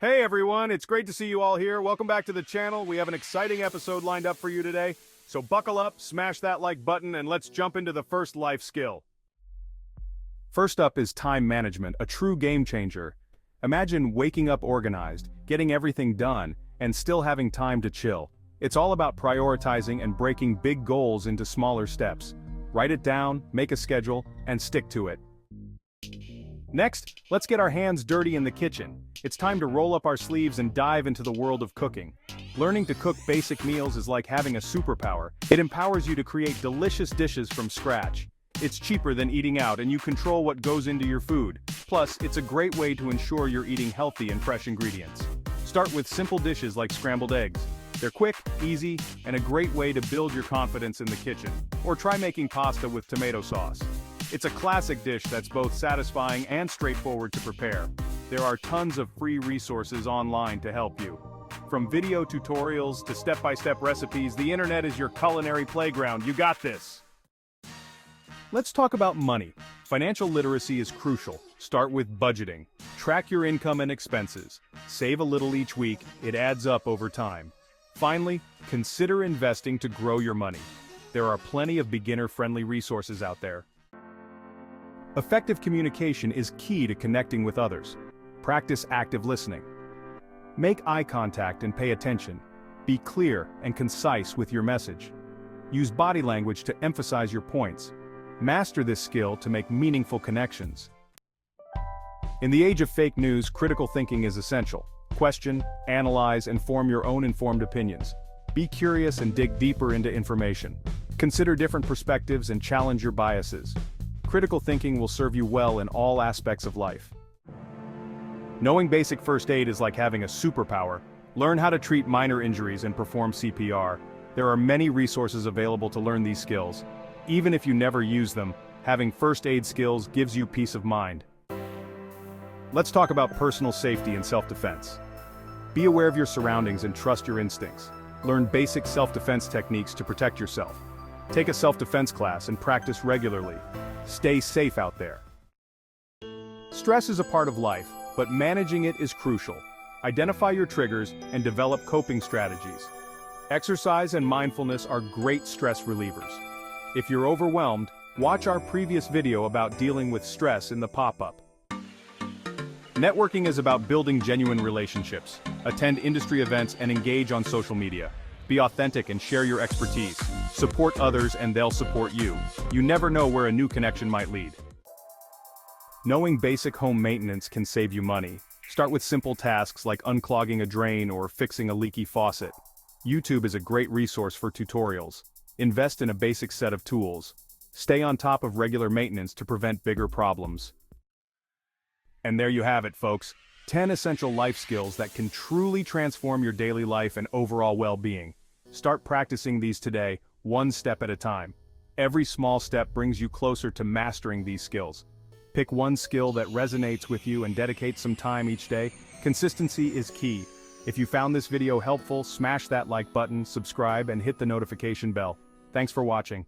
Hey everyone, it's great to see you all here. Welcome back to the channel. We have an exciting episode lined up for you today. So buckle up, smash that like button, and let's jump into the first life skill. First up is time management, a true game changer. Imagine waking up organized, getting everything done, and still having time to chill. It's all about prioritizing and breaking big goals into smaller steps. Write it down, make a schedule, and stick to it. Next, let's get our hands dirty in the kitchen. It's time to roll up our sleeves and dive into the world of cooking. Learning to cook basic meals is like having a superpower. It empowers you to create delicious dishes from scratch. It's cheaper than eating out and you control what goes into your food. Plus, it's a great way to ensure you're eating healthy and fresh ingredients. Start with simple dishes like scrambled eggs. They're quick, easy, and a great way to build your confidence in the kitchen. Or try making pasta with tomato sauce. It's a classic dish that's both satisfying and straightforward to prepare. There are tons of free resources online to help you. From video tutorials to step-by-step recipes, the internet is your culinary playground. You got this! Let's talk about money. Financial literacy is crucial. Start with budgeting. Track your income and expenses. Save a little each week. It adds up over time. Finally, consider investing to grow your money. There are plenty of beginner-friendly resources out there. Effective communication is key to connecting with others. Practice active listening. Make eye contact and pay attention. Be clear and concise with your message. Use body language to emphasize your points. Master this skill to make meaningful connections. In the age of fake news, critical thinking is essential. Question, analyze, and form your own informed opinions. Be curious and dig deeper into information. Consider different perspectives and challenge your biases. Critical thinking will serve you well in all aspects of life. Knowing basic first aid is like having a superpower. Learn how to treat minor injuries and perform CPR. There are many resources available to learn these skills. Even if you never use them, having first aid skills gives you peace of mind. Let's talk about personal safety and self-defense. Be aware of your surroundings and trust your instincts. Learn basic self-defense techniques to protect yourself. Take a self-defense class and practice regularly. Stay safe out there. Stress is a part of life, but managing it is crucial. Identify your triggers and develop coping strategies. Exercise and mindfulness are great stress relievers. If you're overwhelmed, watch our previous video about dealing with stress in the pop-up. Networking is about building genuine relationships. Attend industry events and engage on social media. Be authentic and share your expertise. Support others and they'll support you. You never know where a new connection might lead. Knowing basic home maintenance can save you money. Start with simple tasks like unclogging a drain or fixing a leaky faucet. YouTube is a great resource for tutorials. Invest in a basic set of tools. Stay on top of regular maintenance to prevent bigger problems. And there you have it, folks. 10 essential life skills that can truly transform your daily life and overall well-being. Start practicing these today, one step at a time. Every small step brings you closer to mastering these skills. Pick one skill that resonates with you and dedicate some time each day. Consistency is key. If you found this video helpful, smash that like button, subscribe, and hit the notification bell. Thanks for watching.